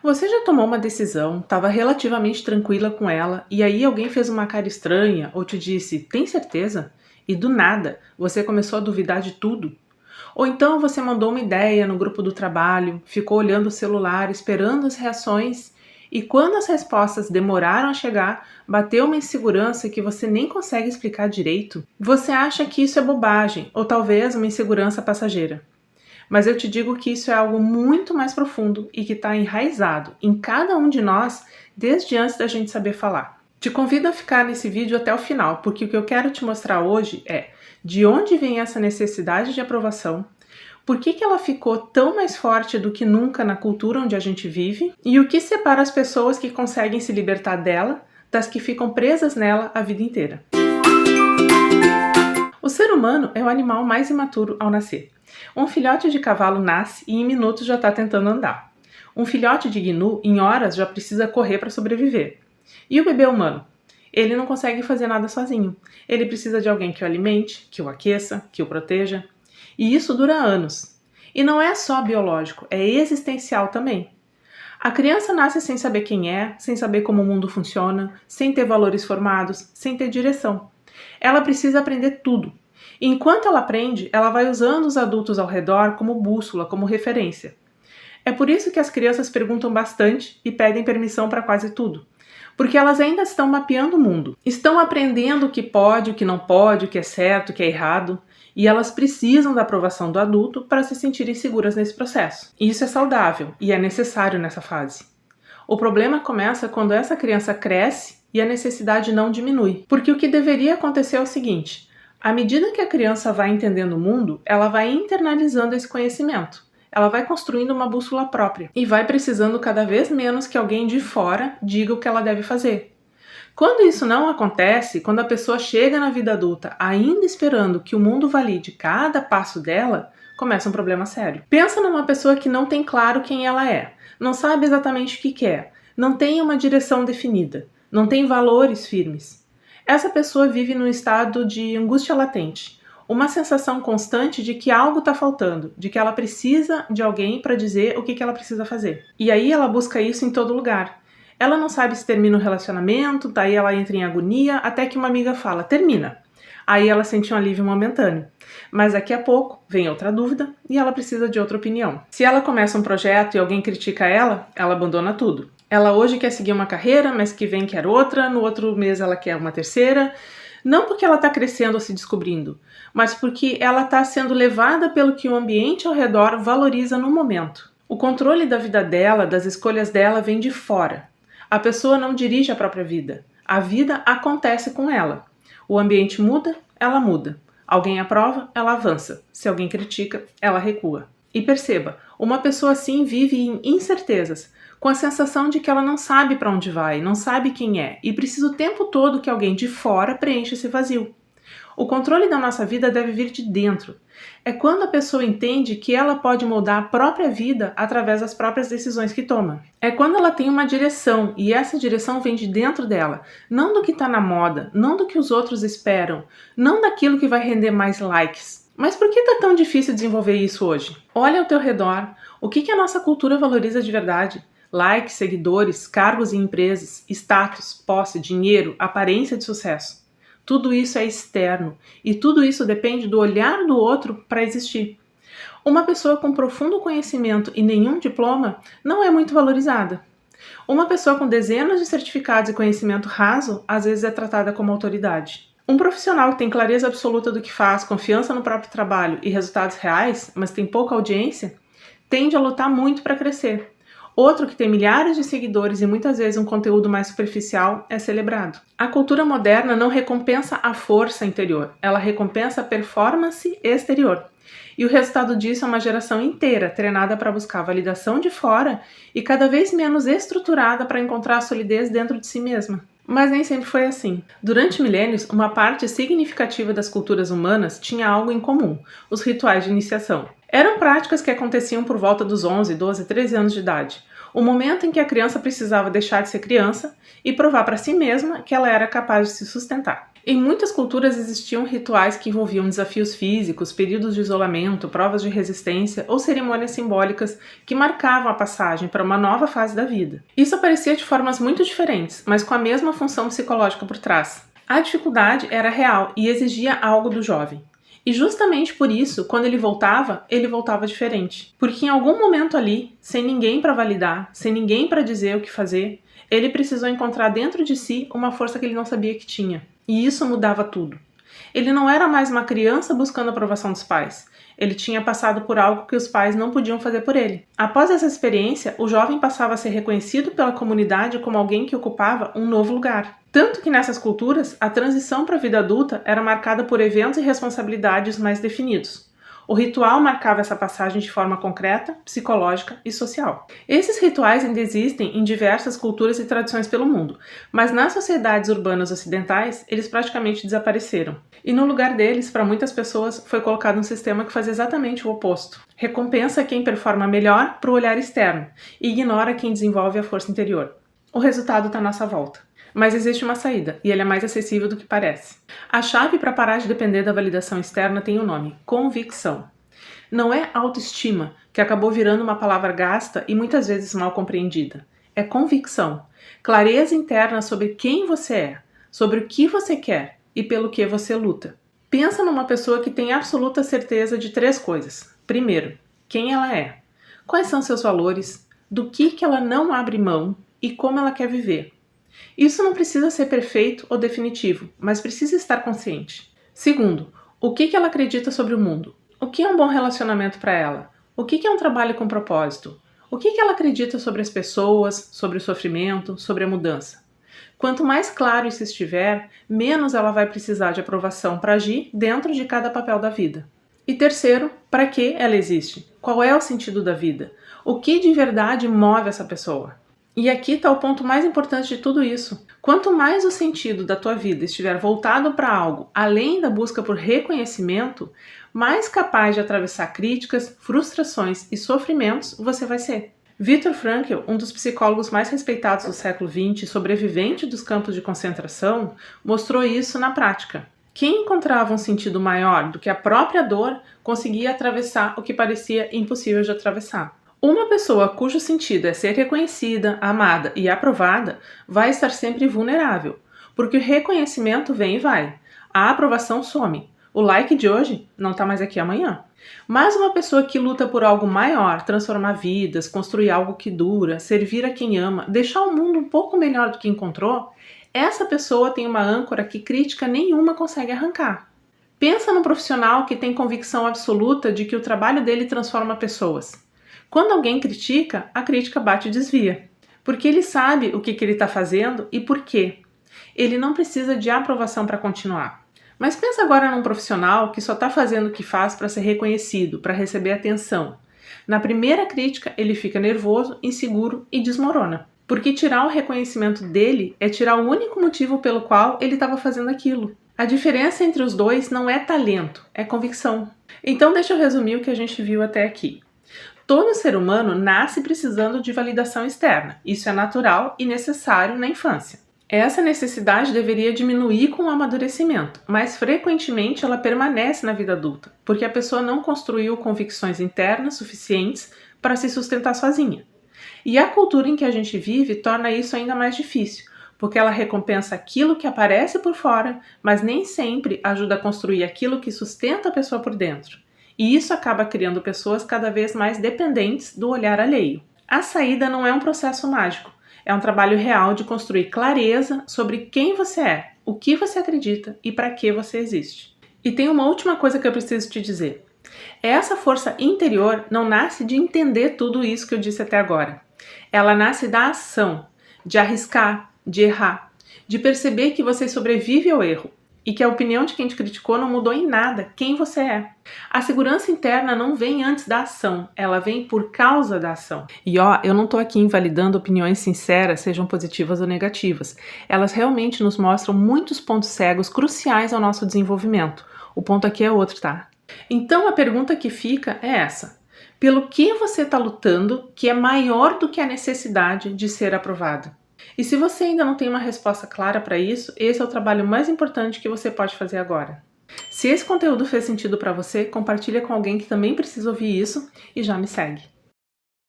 Você já tomou uma decisão, estava relativamente tranquila com ela, e aí alguém fez uma cara estranha ou te disse, tem certeza? E do nada, você começou a duvidar de tudo? Ou então você mandou uma ideia no grupo do trabalho, ficou olhando o celular, esperando as reações, e quando as respostas demoraram a chegar, bateu uma insegurança que você nem consegue explicar direito? Você acha que isso é bobagem, ou talvez uma insegurança passageira. Mas eu te digo que isso é algo muito mais profundo e que está enraizado em cada um de nós desde antes da gente saber falar. Te convido a ficar nesse vídeo até o final, porque o que eu quero te mostrar hoje é de onde vem essa necessidade de aprovação, por que ela ficou tão mais forte do que nunca na cultura onde a gente vive e o que separa as pessoas que conseguem se libertar dela das que ficam presas nela a vida inteira. O ser humano é o animal mais imaturo ao nascer. Um filhote de cavalo nasce e em minutos já está tentando andar. Um filhote de gnu, em horas, já precisa correr para sobreviver. E o bebê humano? Ele não consegue fazer nada sozinho. Ele precisa de alguém que o alimente, que o aqueça, que o proteja. E isso dura anos. E não é só biológico, é existencial também. A criança nasce sem saber quem é, sem saber como o mundo funciona, sem ter valores formados, sem ter direção. Ela precisa aprender tudo. E enquanto ela aprende, ela vai usando os adultos ao redor como bússola, como referência. É por isso que as crianças perguntam bastante e pedem permissão para quase tudo. Porque elas ainda estão mapeando o mundo. Estão aprendendo o que pode, o que não pode, o que é certo, o que é errado. E elas precisam da aprovação do adulto para se sentirem seguras nesse processo. E isso é saudável e é necessário nessa fase. O problema começa quando essa criança cresce e a necessidade não diminui. Porque o que deveria acontecer é o seguinte: à medida que a criança vai entendendo o mundo, ela vai internalizando esse conhecimento. Ela vai construindo uma bússola própria e vai precisando cada vez menos que alguém de fora diga o que ela deve fazer. Quando isso não acontece, quando a pessoa chega na vida adulta ainda esperando que o mundo valide cada passo dela, começa um problema sério. Pensa numa pessoa que não tem claro quem ela é, não sabe exatamente o que quer, não tem uma direção definida, não tem valores firmes. Essa pessoa vive num estado de angústia latente, uma sensação constante de que algo está faltando, de que ela precisa de alguém para dizer o que ela precisa fazer. E aí ela busca isso em todo lugar. Ela não sabe se termina o relacionamento, daí ela entra em agonia, até que uma amiga fala, termina. Aí ela sente um alívio momentâneo. Mas daqui a pouco vem outra dúvida e ela precisa de outra opinião. Se ela começa um projeto e alguém critica ela abandona tudo. Ela hoje quer seguir uma carreira, mas que vem quer outra, no outro mês ela quer uma terceira. Não porque ela está crescendo ou se descobrindo, mas porque ela está sendo levada pelo que o ambiente ao redor valoriza no momento. O controle da vida dela, das escolhas dela, vem de fora. A pessoa não dirige a própria vida. A vida acontece com ela. O ambiente muda, ela muda. Alguém aprova, ela avança. Se alguém critica, ela recua. E perceba, uma pessoa assim vive em incertezas, com a sensação de que ela não sabe para onde vai, não sabe quem é, e precisa o tempo todo que alguém de fora preencha esse vazio. O controle da nossa vida deve vir de dentro. É quando a pessoa entende que ela pode moldar a própria vida através das próprias decisões que toma. É quando ela tem uma direção, e essa direção vem de dentro dela, não do que está na moda, não do que os outros esperam, não daquilo que vai render mais likes. Mas por que está tão difícil desenvolver isso hoje? Olha ao teu redor, o que a nossa cultura valoriza de verdade? Likes, seguidores, cargos em empresas, status, posse, dinheiro, aparência de sucesso. Tudo isso é externo e tudo isso depende do olhar do outro para existir. Uma pessoa com profundo conhecimento e nenhum diploma não é muito valorizada. Uma pessoa com dezenas de certificados e conhecimento raso às vezes é tratada como autoridade. Um profissional que tem clareza absoluta do que faz, confiança no próprio trabalho e resultados reais, mas tem pouca audiência, tende a lutar muito para crescer. Outro que tem milhares de seguidores e muitas vezes um conteúdo mais superficial é celebrado. A cultura moderna não recompensa a força interior, ela recompensa a performance exterior. E o resultado disso é uma geração inteira treinada para buscar validação de fora e cada vez menos estruturada para encontrar a solidez dentro de si mesma. Mas nem sempre foi assim. Durante milênios, uma parte significativa das culturas humanas tinha algo em comum: os rituais de iniciação. Eram práticas que aconteciam por volta dos 11, 12, 13 anos de idade, o momento em que a criança precisava deixar de ser criança e provar para si mesma que ela era capaz de se sustentar. Em muitas culturas existiam rituais que envolviam desafios físicos, períodos de isolamento, provas de resistência ou cerimônias simbólicas que marcavam a passagem para uma nova fase da vida. Isso aparecia de formas muito diferentes, mas com a mesma função psicológica por trás. A dificuldade era real e exigia algo do jovem. E justamente por isso, quando ele voltava diferente. Porque em algum momento ali, sem ninguém para validar, sem ninguém para dizer o que fazer, ele precisou encontrar dentro de si uma força que ele não sabia que tinha. E isso mudava tudo. Ele não era mais uma criança buscando a aprovação dos pais. Ele tinha passado por algo que os pais não podiam fazer por ele. Após essa experiência, o jovem passava a ser reconhecido pela comunidade como alguém que ocupava um novo lugar. Tanto que nessas culturas, a transição para a vida adulta era marcada por eventos e responsabilidades mais definidos. O ritual marcava essa passagem de forma concreta, psicológica e social. Esses rituais ainda existem em diversas culturas e tradições pelo mundo, mas nas sociedades urbanas ocidentais, eles praticamente desapareceram. E no lugar deles, para muitas pessoas, foi colocado um sistema que faz exatamente o oposto. Recompensa quem performa melhor para o olhar externo e ignora quem desenvolve a força interior. O resultado está à nossa volta. Mas existe uma saída, e ela é mais acessível do que parece. A chave para parar de depender da validação externa tem o nome: convicção. Não é autoestima, que acabou virando uma palavra gasta e muitas vezes mal compreendida. É convicção, clareza interna sobre quem você é, sobre o que você quer e pelo que você luta. Pensa numa pessoa que tem absoluta certeza de 3 coisas. Primeiro, quem ela é, quais são seus valores, do que ela não abre mão e como ela quer viver. Isso não precisa ser perfeito ou definitivo, mas precisa estar consciente. Segundo, o que ela acredita sobre o mundo? O que é um bom relacionamento para ela? O que é um trabalho com propósito? O que ela acredita sobre as pessoas, sobre o sofrimento, sobre a mudança? Quanto mais claro isso estiver, menos ela vai precisar de aprovação para agir dentro de cada papel da vida. E terceiro, para que ela existe? Qual é o sentido da vida? O que de verdade move essa pessoa? E aqui está o ponto mais importante de tudo isso. Quanto mais o sentido da tua vida estiver voltado para algo além da busca por reconhecimento, mais capaz de atravessar críticas, frustrações e sofrimentos você vai ser. Viktor Frankl, um dos psicólogos mais respeitados do século XX, sobrevivente dos campos de concentração, mostrou isso na prática. Quem encontrava um sentido maior do que a própria dor conseguia atravessar o que parecia impossível de atravessar. Uma pessoa cujo sentido é ser reconhecida, amada e aprovada vai estar sempre vulnerável, porque o reconhecimento vem e vai, a aprovação some, o like de hoje não está mais aqui amanhã. Mas uma pessoa que luta por algo maior, transformar vidas, construir algo que dura, servir a quem ama, deixar o mundo um pouco melhor do que encontrou, essa pessoa tem uma âncora que crítica nenhuma consegue arrancar. Pensa no profissional que tem convicção absoluta de que o trabalho dele transforma pessoas. Quando alguém critica, a crítica bate e desvia, porque ele sabe o que ele está fazendo e por quê. Ele não precisa de aprovação para continuar. Mas pensa agora num profissional que só está fazendo o que faz para ser reconhecido, para receber atenção. Na primeira crítica, ele fica nervoso, inseguro e desmorona. Porque tirar o reconhecimento dele é tirar o único motivo pelo qual ele estava fazendo aquilo. A diferença entre os dois não é talento, é convicção. Então deixa eu resumir o que a gente viu até aqui. Todo ser humano nasce precisando de validação externa. Isso é natural e necessário na infância. Essa necessidade deveria diminuir com o amadurecimento, mas frequentemente ela permanece na vida adulta, porque a pessoa não construiu convicções internas suficientes para se sustentar sozinha. E a cultura em que a gente vive torna isso ainda mais difícil, porque ela recompensa aquilo que aparece por fora, mas nem sempre ajuda a construir aquilo que sustenta a pessoa por dentro. E isso acaba criando pessoas cada vez mais dependentes do olhar alheio. A saída não é um processo mágico, é um trabalho real de construir clareza sobre quem você é, o que você acredita e para que você existe. E tem uma última coisa que eu preciso te dizer. Essa força interior não nasce de entender tudo isso que eu disse até agora. Ela nasce da ação, de arriscar, de errar, de perceber que você sobrevive ao erro e que a opinião de quem te criticou não mudou em nada quem você é. A segurança interna não vem antes da ação, ela vem por causa da ação. E eu não estou aqui invalidando opiniões sinceras, sejam positivas ou negativas. Elas realmente nos mostram muitos pontos cegos cruciais ao nosso desenvolvimento. O ponto aqui é outro, tá? Então a pergunta que fica é essa. Pelo que você está lutando que é maior do que a necessidade de ser aprovado? E se você ainda não tem uma resposta clara para isso, esse é o trabalho mais importante que você pode fazer agora. Se esse conteúdo fez sentido para você, compartilha com alguém que também precisa ouvir isso e já me segue.